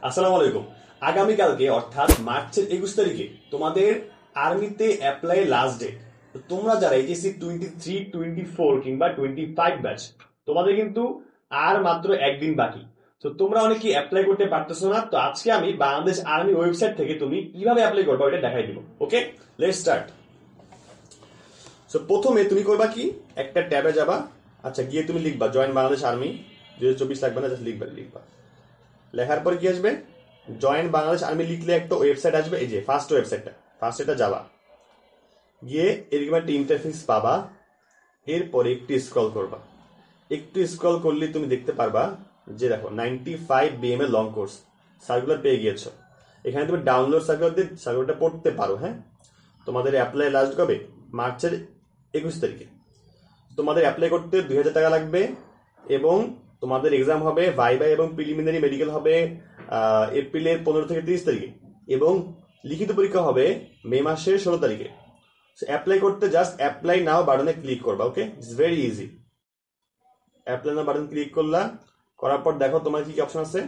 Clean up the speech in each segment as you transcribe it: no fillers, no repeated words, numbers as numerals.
আসসালামু আলাইকুম। আগামীকালকে অর্থাৎ মার্চের 21 তারিখে তোমাদের আর্মিতে অ্যাপ্লাই লাস্ট ডেট। তোমরা যারা এইচএসসি 23, 24 কিংবা 25 ব্যাচ, তোমাদের কিন্তু আর মাত্র একদিন বাকি। তো তোমরা অনেকে অ্যাপ্লাই করতে পারতেছো না। তো আজকে আমি বাংলাদেশ আর্মি ওয়েবসাইট থেকে তুমি কিভাবে অ্যাপ্লাই করবা ওটা দেখাই দিব। ওকে, লেটস স্টার্ট। সো প্রথমে তুমি করবা কি, একটা ট্যাবে যাবা। আচ্ছা, গিয়ে তুমি লিখবা জয়েন বাংলাদেশ আর্মি 2024 লাগবে না, জাস্ট লিখবা। লেখার পর কি আসবে, জয়েন বাংলাদেশ আর্মি লিখলে একটা ওয়েবসাইট আসবে। এই যে ফার্স্ট ওয়েবসাইটটা, ফার্স্ট এটা যাবা, গিয়ে এরকম একটা ইন্টারফেস পাবা। এরপরে একটু স্ক্রল করবা। একটু স্ক্রল করলে তুমি দেখতে পারবা যে দেখো 95 BM লং কোর্স সার্কুলার পেয়ে গিয়েছো। এখানে তুমি ডাউনলোড সার্কুলারটা পড়তে পারো। হ্যাঁ, তোমাদের অ্যাপ্লাই লাস্ট কবে, মার্চের 21 তারিখে। তোমাদের অ্যাপ্লাই করতে 2000 টাকা লাগবে এবং তোমাদের এক্সাম হবে ভাইভা এবং প্রিলিমিনারি মেডিকেল হবে এপ্রিলের 15 থেকে 30 তারিখে এবং লিখিত পরীক্ষা হবে মে মাসের 16 তারিখে। অ্যাপ্লাই করতে জাস্ট অ্যাপ্লাই নাও বাটনে ক্লিক করবা। Okay, it's very easy. Apply now button click করলা, করার পর দেখো তোমার কি কি অপশন আছে।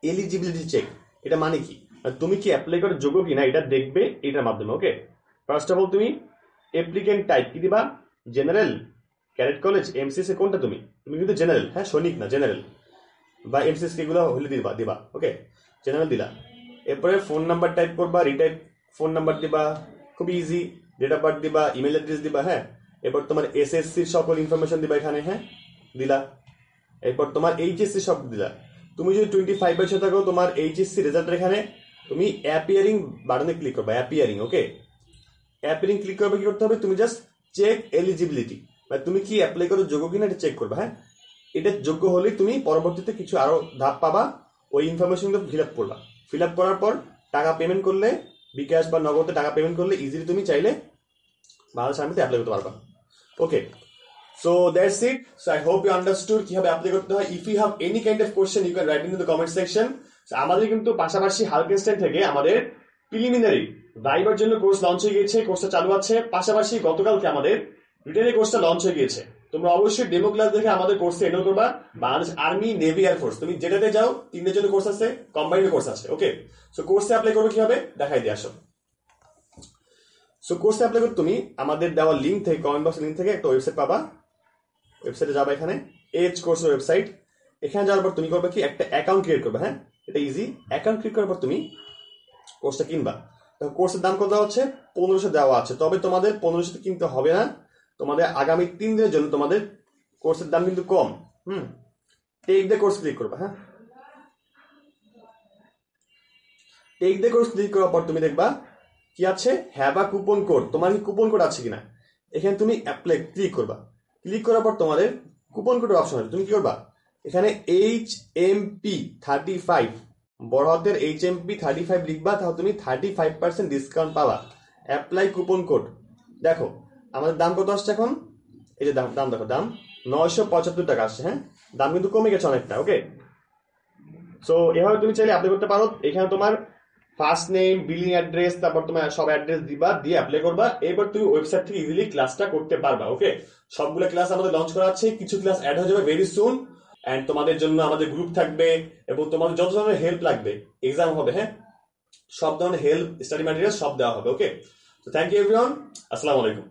এলিজিবিলিটি চেক, এটা মানে কি, তুমি কি অ্যাপ্লাই করার যোগ্য কিনা এটা দেখবে এটার মাধ্যমে। ওকে, ফার্স্ট অফ অল তুমি অ্যাপ্লিকেন্ট টাইপ কি দিবা, জেনারেল, ক্যাডেট কলেজ, এমসিসি, কোনটা তুমি কিন্তু জেনারেল, হ্যাঁ সৈনিক না জেনারেল, বা এমসিসি এগুলো হলে দিবা। ওকে, জেনারেল দিলা। এরপরে ফোন নাম্বার টাইপ করবা, রিটাইপ ফোন নাম্বার দিবা, খুব ইজি। ডেট অফ বার্থ দিবা, ইমেল অ্যাড্রেস দিবা। হ্যাঁ, এরপর তোমার এসএসসির সকল ইনফরমেশন দিবা এখানে। হ্যাঁ, দিলা। এরপর তোমার এইচএসসি সব দিলা। তুমি যদি 25 বছর থাকো, তোমার এইচএসসি রেজাল্টের এখানে তুমি অ্যাপিয়ারিং বাটনে ক্লিক করবা, অ্যাপিয়ারিং। ওকে, অ্যাপিয়ারিং ক্লিক করবে, কি করতে হবে, তুমি জাস্ট চেক এলিজিবিলিটি, তুমি কি অ্যাপ্লাই করার যোগ্য কিনা এটা চেক করবা। হ্যাঁ, এটা যোগ্য হলে তুমি পরবর্তীতে কিছু আরো ধাপ পাবা, ওই ইনফরমেশন ফিল আপ করবা। ফিল আপ করার পর টাকা পেমেন্ট করলে, বিকাশ বা নগদে টাকা পেমেন্ট করলে ইজিলি তুমি চাইলে বাংলাদেশ আর্মিতে অ্যাপ্লাই করতে পারবা। Okay, so that's it. So I hope you understood কিভাবে অ্যাপ্লাই করতে হয়। If you have any kind of question you can write in the comment section. আমাদের কিন্তু পাশাপাশি হালকেনস্টাইন থেকে আমাদের প্রিলিমিনারি ভাইবার জন্য কোর্স লঞ্চ হয়ে গিয়েছে, কোর্সটা চালু আছে। পাশাপাশি গতকালকে আমাদের রিটেনের কোর্সটা লঞ্চ হয়ে গিয়েছে। তোমরা অবশ্যই ডেমো ক্লাস দেখে আমাদের কোর্সে এনরোল করবা। বাংলাদেশ আর্মি, নেভি, এয়ারফোর্স, তুমি যেটাতে যাও তিনটের জন্য কোর্স আছে, কম্বাইন্ড কোর্স আছে। ওকে, সো কোর্সে অ্যাপ্লাই করবে কিভাবে দেখাই দিয়ে আসো। সো কোর্সে অ্যাপ্লাই করতে তুমি আমাদের দেওয়া লিঙ্ক থেকে, কমেন্ট বক্স লিঙ্ক থেকে একটা ওয়েবসাইট পাবা। ওয়েবসাইটে যাবা, এখানে এজ কোর্সের ওয়েবসাইট। এখানে যাওয়ার পর তুমি করবে কি, একটা অ্যাকাউন্ট ক্রিয়েট করবে। হ্যাঁ, এটা ইজি। অ্যাকাউন্ট ক্রিয়েট করার পর তুমি কোর্সটা কিনবা। কোর্সের দাম কত আছে, 1500 দেওয়া আছে, তবে তোমাদের 1500 কিনতে হবে না। তোমাদের আগামী 3 দিনের জন্য তোমাদের কোর্সের দাম কিন্তু কম। টেক দ্য কোর্স ক্লিক করবা। হ্যাঁ, টেক দ্য কোর্স ক্লিক করার পর তুমি দেখবা কি আছে, হ্যাভ আ কুপন কোড। তোমার কি কুপন কোড আছে কিনা, এখানে তুমি অ্যাপ্লাই ক্লিক করবা। ক্লিক করার পর তোমাদের কুপন কোডের অপশন আছে। তুমি কি করবা, এখানে HMP35 বড় হাতের HMP35 লিখবা, তাহলে তুমি 35% ডিসকাউন্ট পাবা। Apply coupon code. দেখো আমাদের দাম কত আসছে এখন, এই যে দাম দেখো, দাম 975 টাকা আসছে। হ্যাঁ, দাম কিন্তু কমে গেছে অনেকটা। ওকে, সো এভাবে তুমি চাইলে অ্যাপ্লাই করতে পারো। এখানে তোমার ফার্স্ট নেম, বিলিং অ্যাড্রেস, তারপর তোমার সব অ্যাড্রেস দিবা, দিয়ে অ্যাপ্লাই করবা। এবার তুমি ওয়েবসাইট থেকে ইজিলি ক্লাসটা করতে পারবা। ওকে, সবগুলো ক্লাস আমাদের লঞ্চ করা আছে, কিছু ক্লাস অ্যাড হয়ে যাবে ভেরি সুন। এন্ড তোমাদের জন্য আমাদের গ্রুপ থাকবে এবং তোমাদের যত ধরনের হেল্প লাগবে, এক্সাম হবে, হ্যাঁ, সব ধরনের হেল্প, স্টাডি ম্যাটেরিয়াল সব দেওয়া হবে। ওকে, তো থ্যাংক ইউ এভরিওয়ান, আসসালামু আলাইকুম।